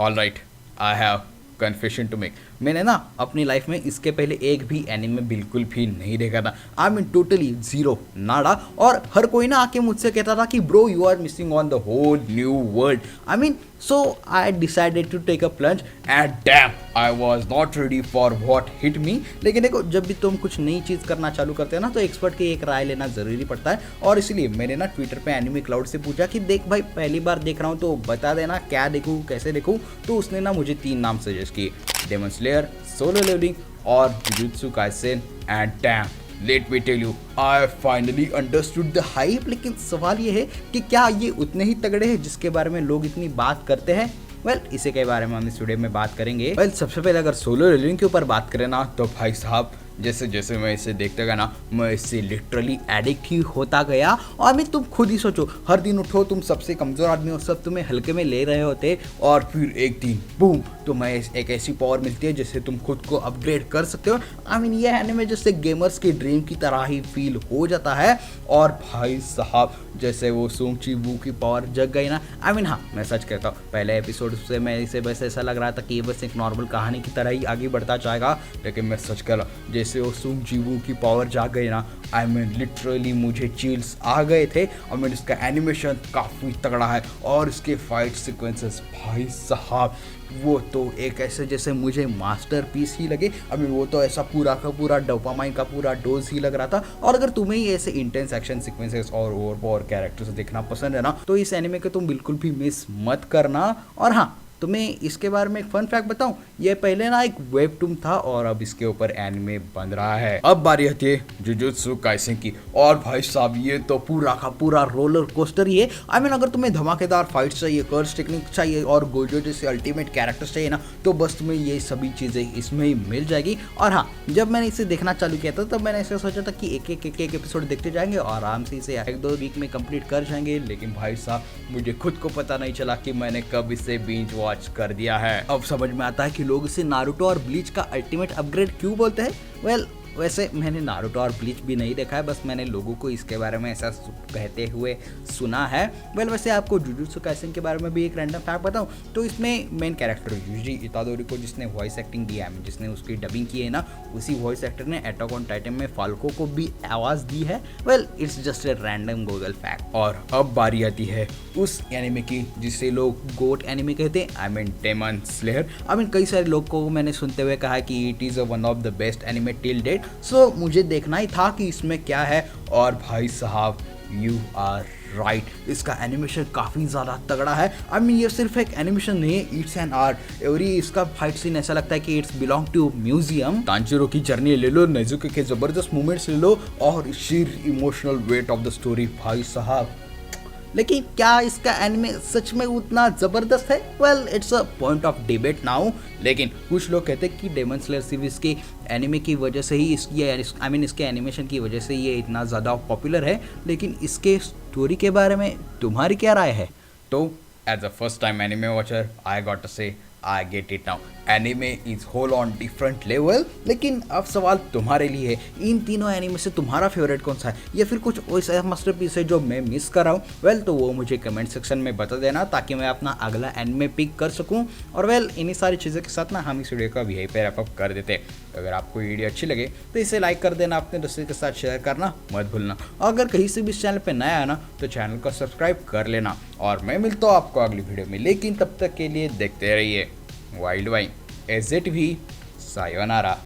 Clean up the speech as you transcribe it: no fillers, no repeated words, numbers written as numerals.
All right, I have confession to make. मैंने ना अपनी लाइफ में इसके पहले एक भी एनिमे बिल्कुल भी नहीं देखा था। I mean totally zero, nada. और हर कोई ना आके मुझसे कहता था कि bro you are missing on the whole new world. I mean so I decided to take a plunge and damn I was not ready for what hit me. लेकिन देखो, जब भी तुम कुछ नई चीज़ करना चालू करते हो ना, तो एक्सपर्ट की एक राय लेना ज़रूरी पड़ता है। और इसलिए मैंने ना ट्विटर पे एनिमे क्लाउड से पूछा कि देख भाई, पहली बार देख रहा हूँ तो बता देना क्या देखूँ, कैसे देखूँ। तो उसने ना मुझे 3 नाम सजेस्ट किए, डेमन स्लेयर, सोलो लेवलिंग और Jujutsu Kaisen. And damn, let me tell you, I finally understood the hype. लेकिन सवाल ये है कि क्या ये उतने ही तगड़े हैं जिसके बारे में लोग इतनी बात करते हैं? वेल, इसी के बारे में हम इस वीडियो में बात करेंगे। वेल, सबसे पहले अगर सोलो लेवलिंग के ऊपर बात करें ना, तो भाई साहब जैसे जैसे मैं इसे देखता गया ना, मैं इससे लिटरली एडिक्ट ही होता गया। और मैं, तुम खुद ही सोचो, हर दिन उठो, तुम सबसे कमज़ोर आदमी हो, सब तुम्हें हल्के में ले रहे होते, और फिर एक दिन बूम, तुम्हें एक ऐसी पावर मिलती है जिससे तुम खुद को अपग्रेड कर सकते हो। आई मीन ये एनिमे जैसे गेमर्स के ड्रीम की तरह ही फील हो जाता है। और भाई साहब जैसे वो सूंची वू की पावर जग गई ना, आई मीन हाँ, मैं सच कहता हूँ, पहले एपिसोड से मैं इसे बस ऐसा लग रहा था कि ये बस एक नॉर्मल कहानी की तरह ही आगे बढ़ता जाएगा। लेकिन मैं सच कह रहा हूँ, जैसे वो सूंग जीवू की पावर जाग गई ना, आई मीन लिटरली मुझे चिल्स आ गए थे। और मीन इसका एनिमेशन काफ़ी तगड़ा है, और इसके फाइट सीक्वेंसेस भाई साहब वो तो एक ऐसे जैसे मुझे मास्टरपीस ही लगे। आई मीन वो तो ऐसा पूरा का पूरा डोपामाइन का पूरा डोज ही लग रहा था। और अगर तुम्हें ही ऐसे इंटेंस एक्शन सीक्वेंसेस और ओवर कैरेक्टर्स देखना पसंद है ना, तो इस एनिमे को तुम बिल्कुल भी मिस मत करना। और हाँ, तुम्हें इसके बारे में एक फन फैक्ट बताऊं, ये पहले ना एक वेबटून था और अब इसके ऊपर एनिमे बन रहा है। अब बारी आती है जुजुत्सु काइसेन की, और भाई साहब ये तो पूरा का पूरा रोलर कोस्टर ही है। आई मीन अगर तुम्हें धमाकेदार फाइट्स चाहिए, कर्स टेक्निक चाहिए और गोजो जैसे अल्टीमेट कैरेक्टर्स चाहिए ना, तो बस तुम्हें ये सभी चीज़ें इसमें ही मिल जाएगी। और हाँ, जब मैंने इसे देखना चालू किया था तब मैंने ऐसे सोचा था कि एक एपिसोड देखते जाएंगे और आराम से इसे 1-2 वीक में कंप्लीट कर जाएंगे। लेकिन भाई साहब मुझे खुद को पता नहीं चला कि मैंने कब इसे बिंज वॉच कर दिया है। अब समझ में आता है कि लोग इसे नारुतो और ब्लीच का अल्टीमेट अपग्रेड क्यों बोलते हैं। वेल, वैसे मैंने नारुतो और ब्लीच भी नहीं देखा है, बस मैंने लोगों को इसके बारे में ऐसा कहते हुए सुना है। वेल, वैसे आपको जुजुत्सु काइसेन के बारे में भी एक रैंडम फैक्ट बताऊं, तो इसमें मेन कैरेक्टर यूजी इतादोरी को जिसने वॉइस एक्टिंग दी है, जिसने उसकी डबिंग की है ना, उसी वॉइस एक्टर ने अटैक ऑन टाइटन में फाल्को को भी आवाज़ दी है। Well, it's just a random Google fact. और अब बारी आती है उस एनिमे की जिसे लोग गोट एनिमे कहते हैं, I mean Demon Slayer. I mean कई सारे लोग को मैंने सुनते हुए कहा कि it is one of the best anime till date. So मुझे देखना ही था कि इसमें क्या है। और भाई साहब यू आर राइट, इसका एनिमेशन काफ़ी ज़्यादा तगड़ा है। आई मीन ये सिर्फ एक एनिमेशन नहीं है, इट्स एन आर्ट। एवरी इसका फाइट सीन ऐसा लगता है कि it's belong to museum. Tanjiro की जर्नी ले लो, नेजुके के ज़बरदस्त मूवमेंट्स ले लो, और sheer emotional weight of the story भाई साहब। लेकिन क्या इसका एनिमे सच में उतना ज़बरदस्त है? Well, it's a point of debate now. लेकिन कुछ लोग कहते हैं कि डेमन स्लेयर सीरीज के एनिमे की वजह से ही इसके एनिमेशन की वजह से ये इतना ज़्यादा पॉपुलर है। लेकिन इसके स्टोरी के बारे में तुम्हारी क्या राय है? तो as a first time anime watcher I got to say I get it now, anime is whole on different level. लेकिन अब सवाल तुम्हारे लिए है, इन तीनों एनिमे से तुम्हारा फेवरेट कौन सा है, या फिर कुछ ऐसा मास्टरपीस है जो मैं मिस कर रहा हूँ? वेल, तो वो मुझे कमेंट सेक्शन में बता देना ताकि मैं अपना अगला एनिमे पिक कर सकूँ। और वेल, इन्हीं सारी चीज़ों के साथ ना हम इस वीडियो का यहीं पे रैप अप कर देते हैं। अगर आपको वीडियो अच्छी लगे तो इसे लाइक कर देना, अपने दोस्तों के साथ शेयर करना मत भूलना। और अगर कहीं से भी इस चैनल पर नया है ना, तो चैनल को सब्सक्राइब कर लेना। और मैं मिलता हूँ आपको अगली वीडियो में, लेकिन तब तक के लिए देखते रहिए वाइल्ड वाइन। एजेट भी सायोनारा।